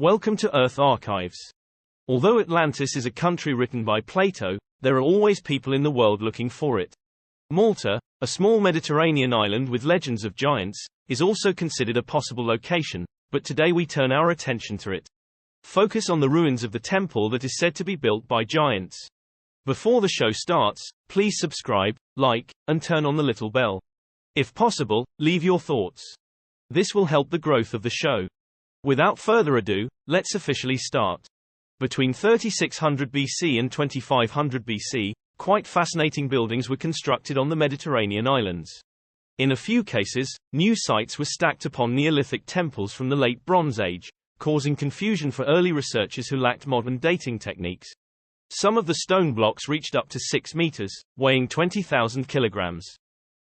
Welcome to Earth Archives. Although Atlantis is a country written by Plato, there are always people in the world looking for it. Malta, a small Mediterranean island with legends of giants, is also considered a possible location, but today we turn our attention to it. Focus on the ruins of the temple that is said to be built by giants. Before the show starts, please subscribe, like, and turn on the little bell. If possible, leave your thoughts. This will help the growth of the show. Without further ado, let's officially start. Between 3600 BC and 2500 BC, quite fascinating buildings were constructed on the Mediterranean islands. In a few cases, new sites were stacked upon Neolithic temples from the Late Bronze Age, causing confusion for early researchers who lacked modern dating techniques. Some of the stone blocks reached up to 6 meters, weighing 20,000 kilograms.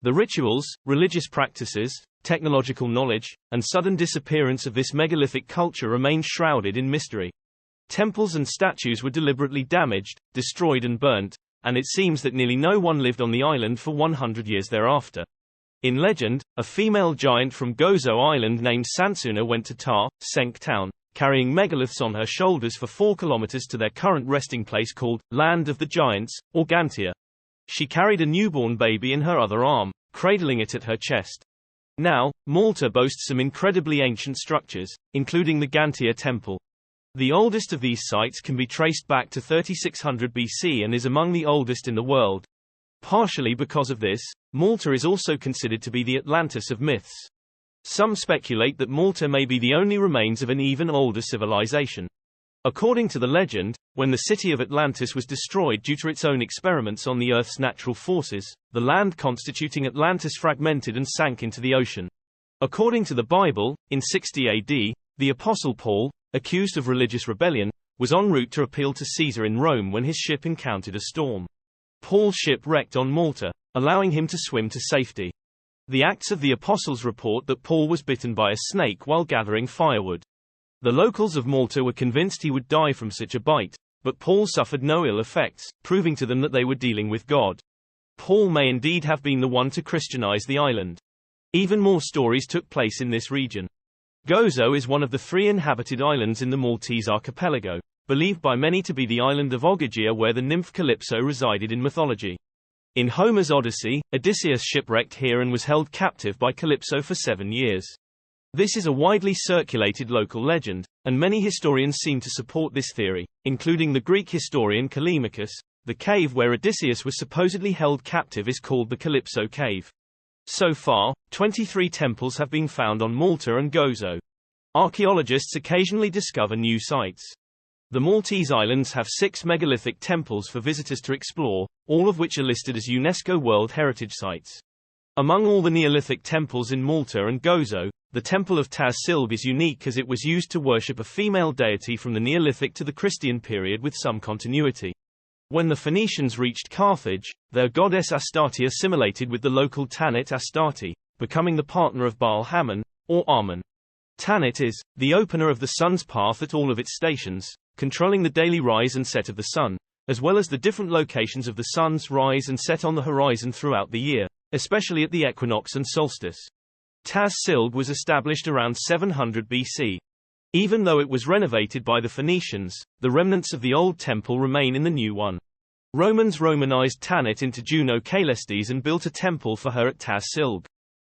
The rituals, religious practices, technological knowledge, and sudden disappearance of this megalithic culture remain shrouded in mystery. Temples and statues were deliberately damaged, destroyed and burnt, and it seems that nearly no one lived on the island for 100 years thereafter. In legend, a female giant from Gozo Island named Sansuna went to Ta Cenc town, carrying megaliths on her shoulders for 4 kilometers to their current resting place called Land of the Giants, or Ġgantija. She carried a newborn baby in her other arm, cradling it at her chest. Now, Malta boasts some incredibly ancient structures, including the Ġgantija temple. The oldest of these sites can be traced back to 3600 BC and is among the oldest in the world. Partially because of this, Malta is also considered to be the Atlantis of myths. Some speculate that Malta may be the only remains of an even older civilization. According to the legend, when the city of Atlantis was destroyed due to its own experiments on the Earth's natural forces, the land constituting Atlantis fragmented and sank into the ocean. According to the Bible, in 60 AD, the Apostle Paul, accused of religious rebellion, was en route to appeal to Caesar in Rome when his ship encountered a storm. Paul's ship wrecked on Malta, allowing him to swim to safety. The Acts of the Apostles report that Paul was bitten by a snake while gathering firewood. The locals of Malta were convinced he would die from such a bite, but Paul suffered no ill effects, proving to them that they were dealing with God. Paul may indeed have been the one to Christianize the island. Even more stories took place in this region. Gozo is one of the 3 inhabited islands in the Maltese archipelago, believed by many to be the island of Ġgantija where the nymph Calypso resided in mythology. In Homer's Odyssey, Odysseus shipwrecked here and was held captive by Calypso for 7 years. This is a widely circulated local legend, and many historians seem to support this theory, including the Greek historian Callimachus. The cave where Odysseus was supposedly held captive is called the Calypso Cave. So far, 23 temples have been found on Malta and Gozo. Archaeologists occasionally discover new sites. The Maltese islands have 6 megalithic temples for visitors to explore, all of which are listed as UNESCO World Heritage Sites. Among all the Neolithic temples in Malta and Gozo, the Temple of Ta Cenc is unique as it was used to worship a female deity from the Neolithic to the Christian period with some continuity. When the Phoenicians reached Carthage, their goddess Astarte assimilated with the local Tanit Astarte, becoming the partner of Baal Hammon, or Amun. Tanit is the opener of the sun's path at all of its stations, controlling the daily rise and set of the sun, as well as the different locations of the sun's rise and set on the horizon throughout the year, especially at the equinox and solstice. Ta Cenc was established around 700 BC. Even though it was renovated by the Phoenicians, the remnants of the old temple remain in the new one. Romans Romanized Tanit into Juno Caelestis and built a temple for her at Ta Cenc.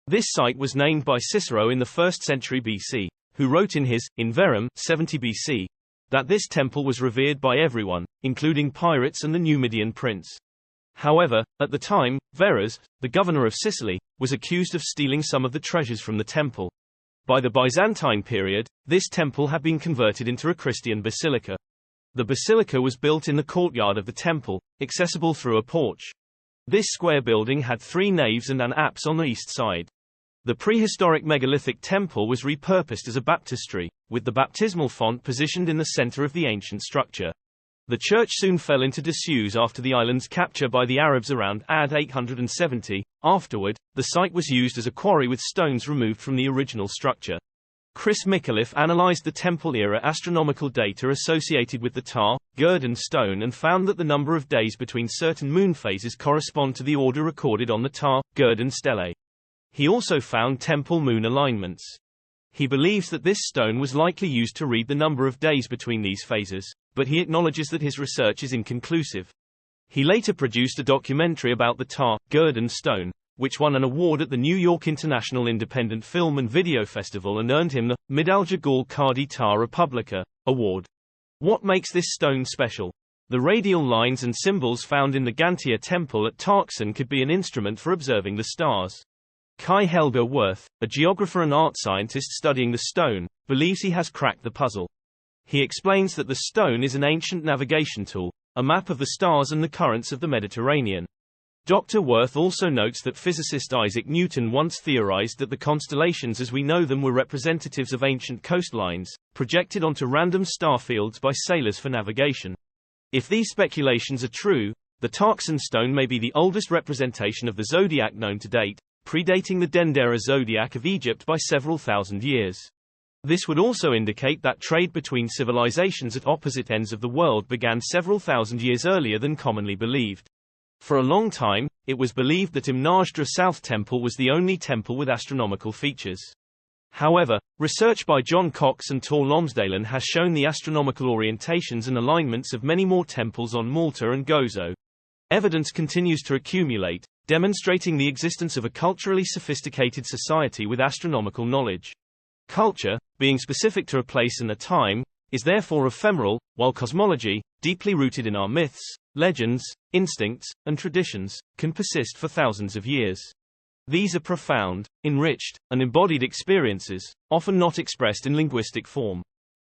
This site was named by Cicero in the 1st century BC, who wrote in his In Verum 70 BC, that this temple was revered by everyone, including pirates and the Numidian prince. However, at the time, Verres, the governor of Sicily, was accused of stealing some of the treasures from the temple. By the Byzantine period, this temple had been converted into a Christian basilica. The basilica was built in the courtyard of the temple, accessible through a porch. This square building had 3 naves and an apse on the east side. The prehistoric megalithic temple was repurposed as a baptistry, with the baptismal font positioned in the center of the ancient structure. The church soon fell into disuse after the island's capture by the Arabs around AD 870. Afterward, the site was used as a quarry with stones removed from the original structure. Chris Micallef analyzed the Temple-era astronomical data associated with the Ta Cenc stone and found that the number of days between certain moon phases correspond to the order recorded on the Ta Cenc stelae. He also found temple moon alignments. He believes that this stone was likely used to read the number of days between these phases, but he acknowledges that his research is inconclusive. He later produced a documentary about the Ta Cenc stone, which won an award at the New York International Independent Film and Video Festival and earned him the Medaglia d'Or di Ta Repubblica award. What makes this stone special? The radial lines and symbols found in the Ġgantija temple at Ta Cenc could be an instrument for observing the stars. Kai Helge Wirth, a geographer and art scientist studying the stone, believes he has cracked the puzzle. He explains that the stone is an ancient navigation tool, a map of the stars and the currents of the Mediterranean. Dr. Wirth also notes that physicist Isaac Newton once theorized that the constellations as we know them were representatives of ancient coastlines, projected onto random star fields by sailors for navigation. If these speculations are true, the Ta Cenc stone may be the oldest representation of the zodiac known to date, predating the Dendera zodiac of Egypt by several thousand years. This would also indicate that trade between civilizations at opposite ends of the world began several thousand years earlier than commonly believed. For a long time, it was believed that Imnajra South Temple was the only temple with astronomical features. However, research by John Cox and Tor Lomsdalen has shown the astronomical orientations and alignments of many more temples on Malta and Gozo. Evidence continues to accumulate, demonstrating the existence of a culturally sophisticated society with astronomical knowledge. Culture, being specific to a place and a time, is therefore ephemeral, while cosmology, deeply rooted in our myths, legends, instincts, and traditions, can persist for thousands of years. These are profound, enriched, and embodied experiences, often not expressed in linguistic form.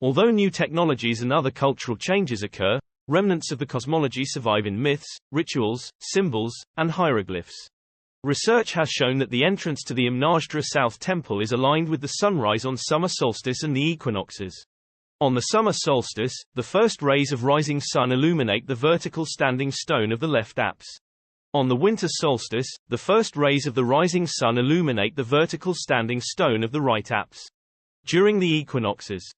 Although new technologies and other cultural changes occur, remnants of the cosmology survive in myths, rituals, symbols, and hieroglyphs. Research has shown that the entrance to the Imnajra South Temple is aligned with the sunrise on summer solstice and the equinoxes. On the summer solstice, the first rays of rising sun illuminate the vertical standing stone of the left apse. On the winter solstice, the first rays of the rising sun illuminate the vertical standing stone of the right apse. During the equinoxes,